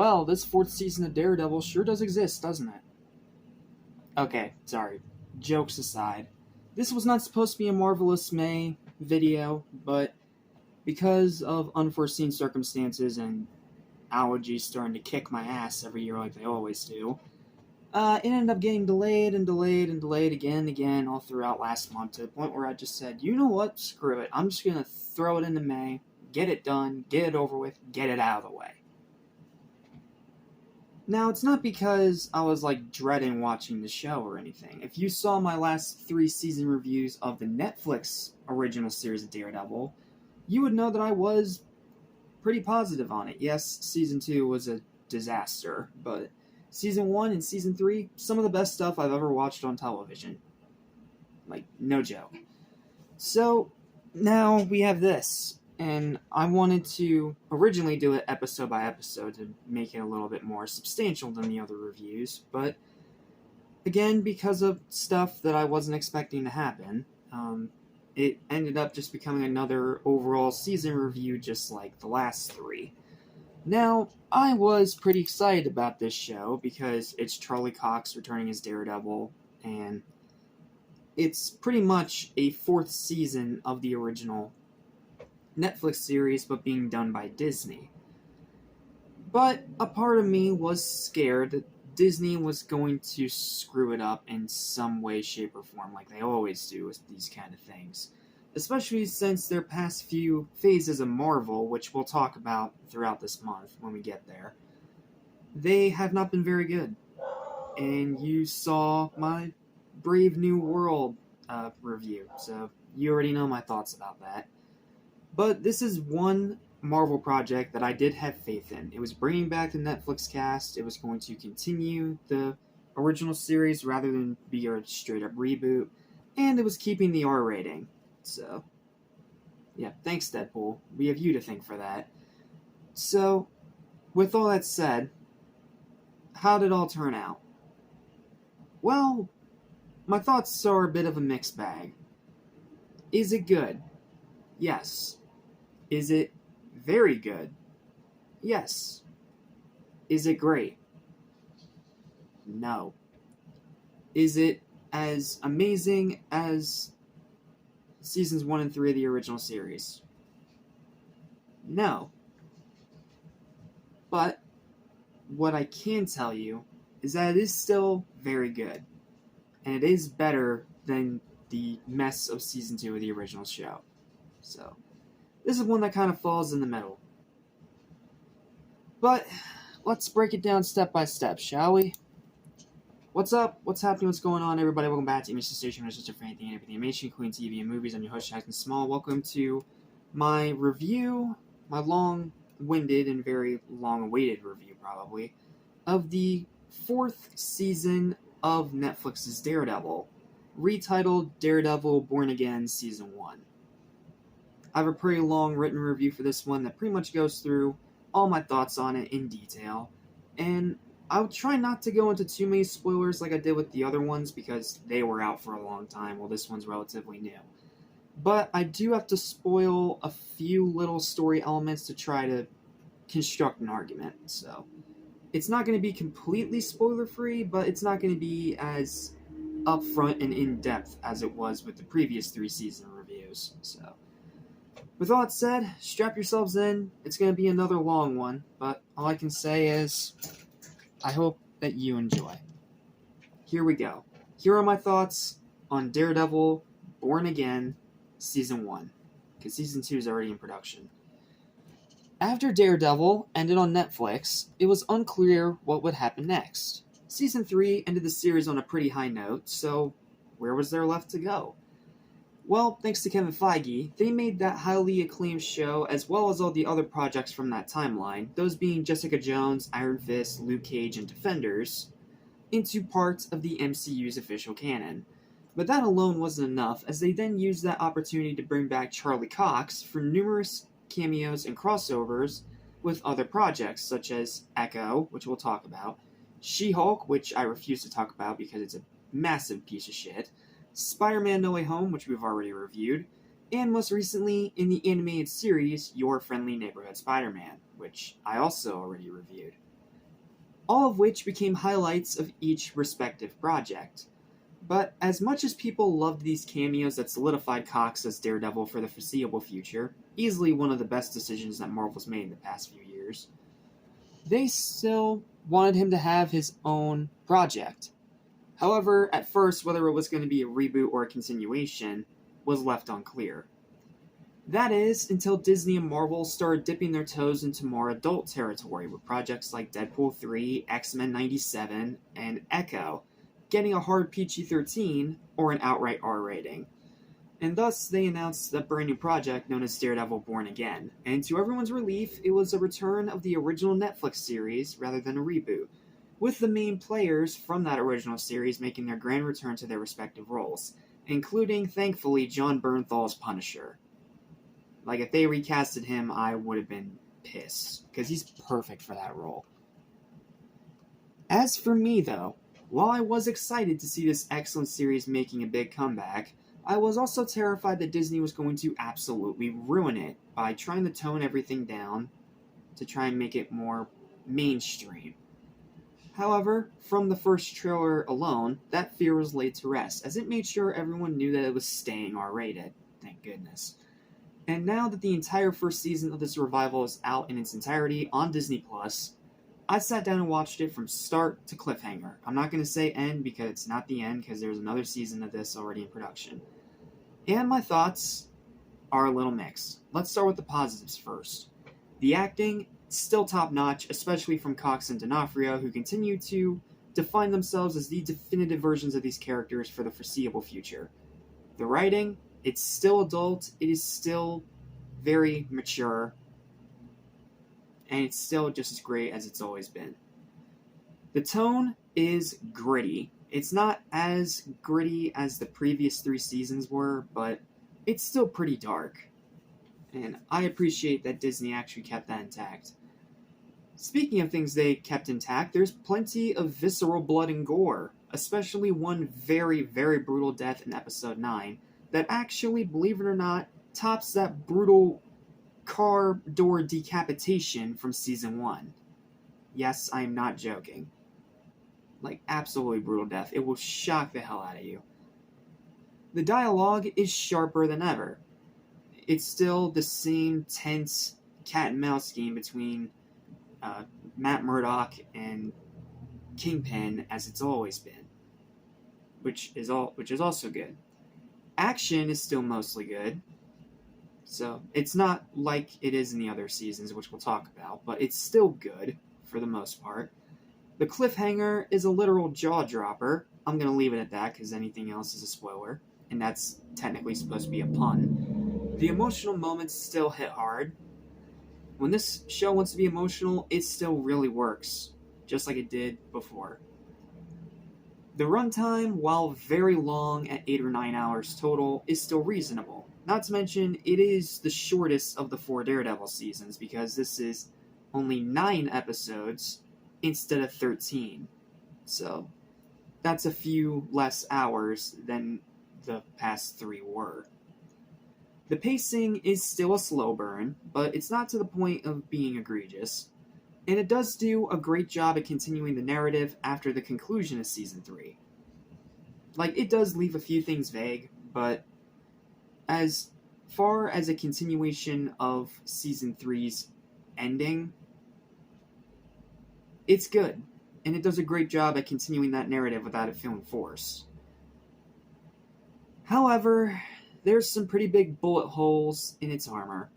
Well, this fourth season of Daredevil sure does exist, doesn't it? Okay, sorry. Jokes aside. This was not supposed to be a Marvelous May video, but because of unforeseen circumstances and allergies starting to kick my ass every year like they always do, it ended up getting delayed and delayed and delayed again and again all throughout last month to the point where I just said, you know what, screw it. I'm just going to throw it into May, get it done, get it over with, get it out of the way. Now, it's not because I was, dreading watching the show or anything. If you saw my last 3 season reviews of the Netflix original series of Daredevil, you would know that I was pretty positive on it. Yes, Season 2 was a disaster, but Season 1 and Season 3, some of the best stuff I've ever watched on television. No joke. So, now we have this. And I wanted to originally do it episode by episode to make it a little bit more substantial than the other reviews, but again, because of stuff that I wasn't expecting to happen, it ended up just becoming another overall season review just like the last 3. Now, I was pretty excited about this show because it's Charlie Cox returning as Daredevil, and it's pretty much a 4th season of the original Netflix series, but being done by Disney. But a part of me was scared that Disney was going to screw it up in some way, shape, or form, like they always do with these kind of things. Especially since their past few phases of Marvel, which we'll talk about throughout this month when we get there, they have not been very good. And you saw my Brave New World review, so you already know my thoughts about that. But this is one Marvel project that I did have faith in. It was bringing back the Netflix cast. It was going to continue the original series rather than be a straight-up reboot. And it was keeping the R rating. So, yeah, thanks, Deadpool. We have you to thank for that. So, with all that said, how did it all turn out? Well, my thoughts are a bit of a mixed bag. Is it good? Yes. Is it very good? Yes. Is it great? No. Is it as amazing as seasons 1 and 3 of the original series? No. But what I can tell you is that it is still very good. And it is better than the mess of season 2 of the original show. So, this is one that kind of falls in the middle. But, let's break it down step by step, shall we? What's up? What's happening? What's going on, everybody? Welcome back to Mr. Station, Mr. for anything and everything animation, including TV and movies. I'm your host, Jackson Small. Welcome to my review, my long-winded and very long-awaited review, probably, of the 4th season of Netflix's Daredevil, retitled Daredevil Born Again Season 1. I have a pretty long written review for this one that pretty much goes through all my thoughts on it in detail, and I'll try not to go into too many spoilers like I did with the other ones because they were out for a long time, while this one's relatively new. But I do have to spoil a few little story elements to try to construct an argument, so it's not going to be completely spoiler-free, but it's not going to be as upfront and in-depth as it was with the previous 3 season reviews, so with all that said, strap yourselves in. It's going to be another long one, but all I can say is I hope that you enjoy. Here we go. Here are my thoughts on Daredevil Born Again Season 1, because Season 2 is already in production. After Daredevil ended on Netflix, it was unclear what would happen next. Season 3 ended the series on a pretty high note, so where was there left to go? Well, thanks to Kevin Feige, they made that highly acclaimed show as well as all the other projects from that timeline, those being Jessica Jones, Iron Fist, Luke Cage, and Defenders, into parts of the MCU's official canon. But that alone wasn't enough, as they then used that opportunity to bring back Charlie Cox for numerous cameos and crossovers with other projects, such as Echo, which we'll talk about, She-Hulk, which I refuse to talk about because it's a massive piece of shit, Spider-Man No Way Home, which we've already reviewed, and most recently in the animated series Your Friendly Neighborhood Spider-Man, which I also already reviewed. all of which became highlights of each respective project. But as much as people loved these cameos that solidified Cox as Daredevil for the foreseeable future, easily one of the best decisions that Marvel's made in the past few years, they still wanted him to have his own project. However, at first, whether it was going to be a reboot or a continuation was left unclear. That is, until Disney and Marvel started dipping their toes into more adult territory with projects like Deadpool 3, X-Men 97, and Echo, getting a hard PG-13 or an outright R rating. And thus, they announced a brand new project known as Daredevil Born Again, and to everyone's relief, it was a return of the original Netflix series rather than a reboot, with the main players from that original series making their grand return to their respective roles, including, thankfully, Jon Bernthal's Punisher. Like, if they recasted him, I would have been pissed, because he's perfect for that role. As for me, though, while I was excited to see this excellent series making a big comeback, I was also terrified that Disney was going to absolutely ruin it by trying to tone everything down to try and make it more mainstream. However, from the first trailer alone, that fear was laid to rest, as it made sure everyone knew that it was staying R-rated. Thank goodness. And now that the entire first season of this revival is out in its entirety on Disney+, I sat down and watched it from start to cliffhanger. I'm not going to say end because it's not the end, because there's another season of this already in production. And my thoughts are a little mixed. Let's start with the positives first. The acting, still top-notch, especially from Cox and D'Onofrio, who continue to define themselves as the definitive versions of these characters for the foreseeable future. The writing, it's still adult, it is still very mature, and it's still just as great as it's always been. The tone is gritty. It's not as gritty as the previous 3 seasons were, but it's still pretty dark. And I appreciate that Disney actually kept that intact. Speaking of things they kept intact, there's plenty of visceral blood and gore, especially one very, very brutal death in episode 9 that actually, believe it or not, tops that brutal car door decapitation from season 1. Yes, I am not joking. Like, absolutely brutal death. It will shock the hell out of you. The dialogue is sharper than ever. It's still the same tense cat and mouse game between Matt Murdock and Kingpin as it's always been, which is also good. Action is still mostly good, so it's not like it is in the other seasons, which we'll talk about, but it's still good for the most part. The cliffhanger is a literal jaw-dropper. I'm going to leave it at that because anything else is a spoiler, and that's technically supposed to be a pun. The emotional moments still hit hard. When this show wants to be emotional, it still really works, just like it did before. The runtime, while very long at 8 or 9 hours total, is still reasonable. Not to mention, it is the shortest of the 4 Daredevil seasons, because this is only 9 episodes instead of 13. So, that's a few less hours than the past 3 were. The pacing is still a slow burn, but it's not to the point of being egregious. And it does do a great job at continuing the narrative after the conclusion of Season 3. Like, it does leave a few things vague, but as far as a continuation of Season 3's ending, it's good. And it does a great job at continuing that narrative without it feeling forced. However, there's some pretty big bullet holes in its armor.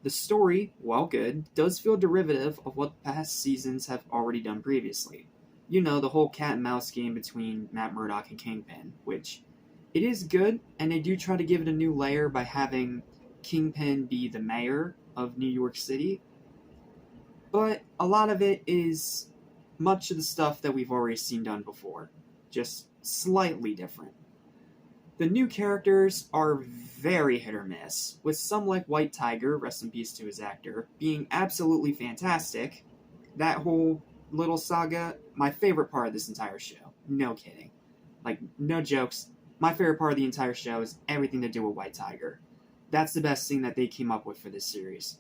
The story, while good, does feel derivative of what past seasons have already done previously. You know, the whole cat and mouse game between Matt Murdock and Kingpin, which it is good, and they do try to give it a new layer by having Kingpin be the mayor of New York City. But a lot of it is much of the stuff that we've already seen done before, just slightly different. The new characters are very hit or miss, with some like White Tiger, rest in peace to his actor, being absolutely fantastic. That whole little saga, my favorite part of this entire show. No kidding. Like, no jokes. My favorite part of the entire show is everything to do with White Tiger. That's the best thing that they came up with for this series.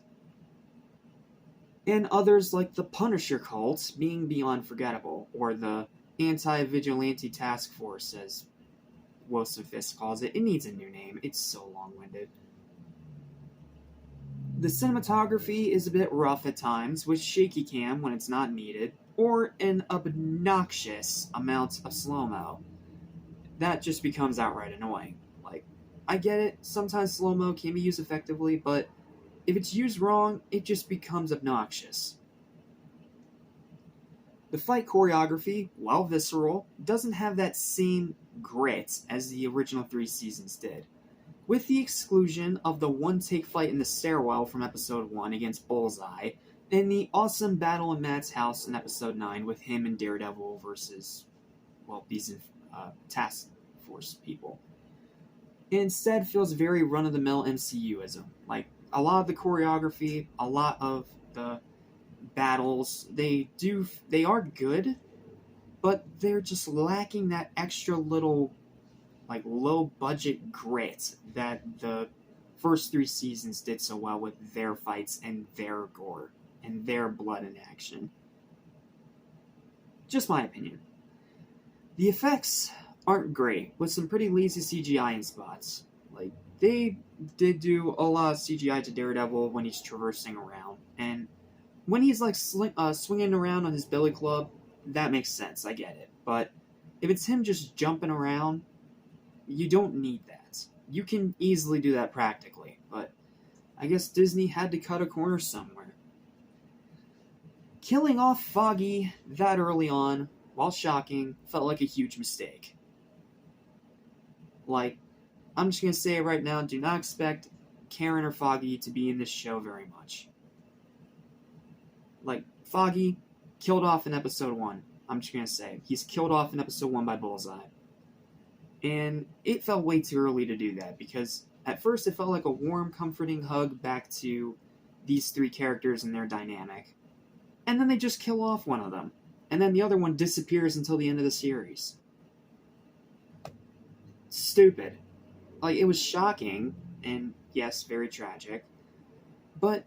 and others like the Punisher cult being beyond forgettable, or the Anti-Vigilante Task Force, as Wilson Fisk calls it. It needs a new name. It's so long-winded. The cinematography is a bit rough at times, with shaky cam when it's not needed, or an obnoxious amount of slow-mo. That just becomes outright annoying. Like, I get it, sometimes slow-mo can be used effectively, but if it's used wrong, it just becomes obnoxious. The fight choreography, while visceral, doesn't have that same grit as the original 3 seasons did. With the exclusion of the one-take fight in the stairwell from Episode 1 against Bullseye, and the awesome battle in Matt's house in Episode 9 with him and Daredevil versus, well, these task force people. It instead feels very run-of-the-mill MCU-ism. Like, a lot of the choreography, a lot of the battles, they are good, but they're just lacking that extra little, like, low-budget grit that the first 3 seasons did so well with their fights and their gore and their blood in action. Just my opinion. The effects aren't great, with some pretty lazy CGI in spots. Like, they did do a lot of CGI to Daredevil when he's traversing around, and when he's like swinging around on his billy club, that makes sense, I get it. But if it's him just jumping around, you don't need that. You can easily do that practically, but I guess Disney had to cut a corner somewhere. Killing off Foggy that early on, while shocking, felt like a huge mistake. Like, I'm just going to say it right now, do not expect Karen or Foggy to be in this show very much. Like, Foggy, killed off in Episode 1. I'm just going to say, he's killed off in Episode 1 by Bullseye. And it felt way too early to do that, because at first it felt like a warm, comforting hug back to these 3 characters and their dynamic. And then they just kill off one of them. And then the other one disappears until the end of the series. Stupid. Like, it was shocking, and yes, very tragic, but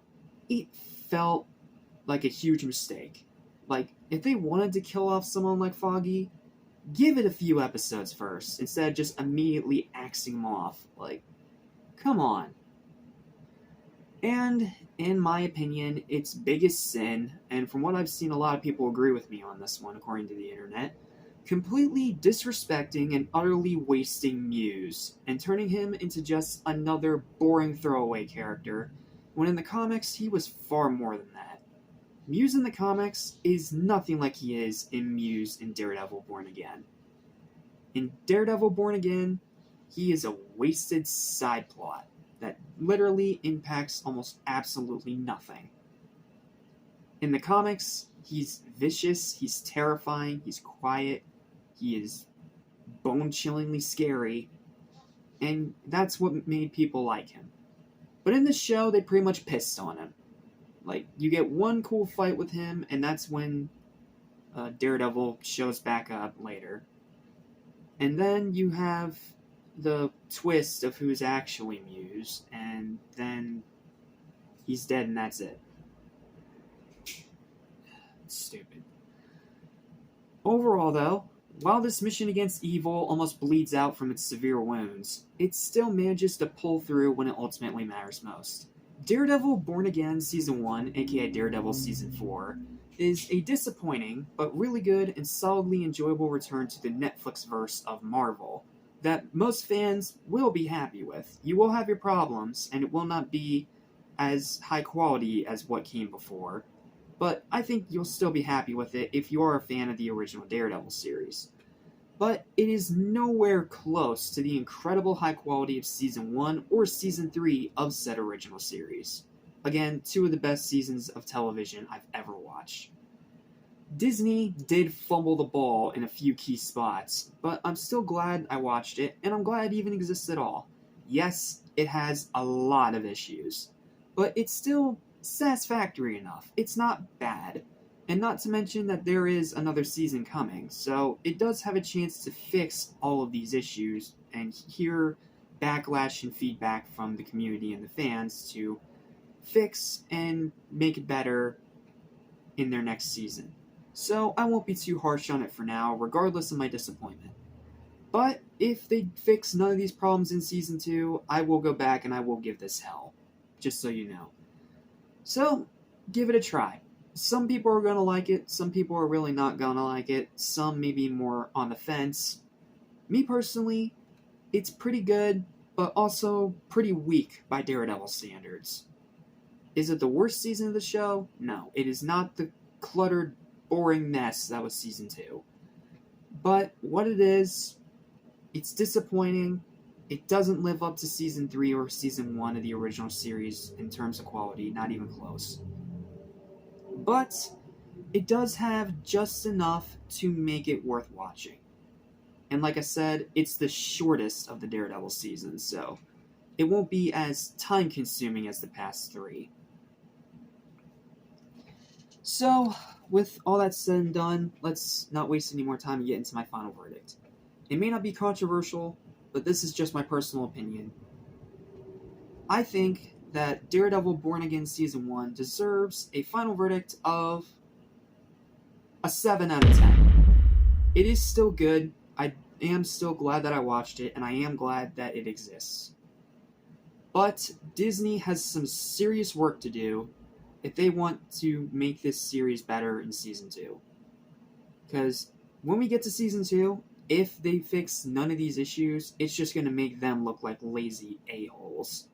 it felt like a huge mistake. Like, if they wanted to kill off someone like Foggy, give it a few episodes first, instead of just immediately axing him off. Like, come on. And, in my opinion, its biggest sin, and from what I've seen, a lot of people agree with me on this one, according to the internet, completely disrespecting and utterly wasting Muse, and turning him into just another boring throwaway character, when in the comics he was far more than that. Muse in the comics is nothing like he is in Muse in Daredevil Born Again. In Daredevil Born Again, he is a wasted side plot that literally impacts almost absolutely nothing. In the comics, he's vicious, he's terrifying, he's quiet, he is bone-chillingly scary, and that's what made people like him. But in this show, they pretty much pissed on him. Like, you get one cool fight with him, and that's when Daredevil shows back up later. And then you have the twist of who's actually Muse, and then he's dead and that's it. It's stupid. Overall, though, while this mission against evil almost bleeds out from its severe wounds, it still manages to pull through when it ultimately matters most. Daredevil Born Again Season 1, aka Daredevil Season 4, is a disappointing, but really good and solidly enjoyable return to the Netflix-verse of Marvel that most fans will be happy with. You will have your problems, and it will not be as high quality as what came before, but I think you'll still be happy with it if you are a fan of the original Daredevil series. But it is nowhere close to the incredible high quality of Season 1 or Season 3 of said original series. Again, 2 of the best seasons of television I've ever watched. Disney did fumble the ball in a few key spots, but I'm still glad I watched it, and I'm glad it even exists at all. Yes, it has a lot of issues, but it's still satisfactory enough. It's not bad. And not to mention that there is another season coming, so it does have a chance to fix all of these issues and hear backlash and feedback from the community and the fans to fix and make it better in their next season. So I won't be too harsh on it for now, regardless of my disappointment. But if they fix none of these problems in Season 2, I will go back and I will give this hell. Just so you know. So, give it a try. Some people are going to like it, some people are really not going to like it, some may be more on the fence. Me personally, it's pretty good, but also pretty weak by Daredevil standards. Is it the worst season of the show? No, it is not the cluttered, boring mess that was Season 2. But what it is, it's disappointing. It doesn't live up to Season 3 or Season 1 of the original series in terms of quality, not even close. But it does have just enough to make it worth watching. And like I said, it's the shortest of the Daredevil seasons, so it won't be as time-consuming as the past 3. So, with all that said and done, let's not waste any more time and get into my final verdict. It may not be controversial, but this is just my personal opinion. I think that Daredevil Born Again Season 1 deserves a final verdict of a 7 out of 10. It is still good. I am still glad that I watched it, and I am glad that it exists. But Disney has some serious work to do if they want to make this series better in Season 2. Because when we get to Season 2, if they fix none of these issues, it's just going to make them look like lazy a-holes.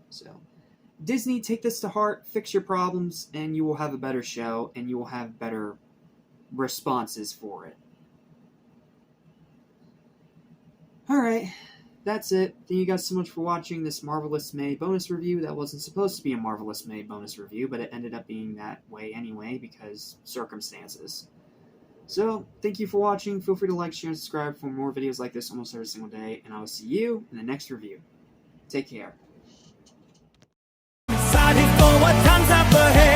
So, Disney, take this to heart, fix your problems, and you will have a better show, and you will have better responses for it. Alright, that's it. Thank you guys so much for watching this Marvelous May bonus review. That wasn't supposed to be a Marvelous May bonus review, but it ended up being that way anyway, because circumstances. So, thank you for watching. Feel free to like, share, and subscribe for more videos like this almost every single day, and I will see you in the next review. Take care. Excited for what comes up ahead.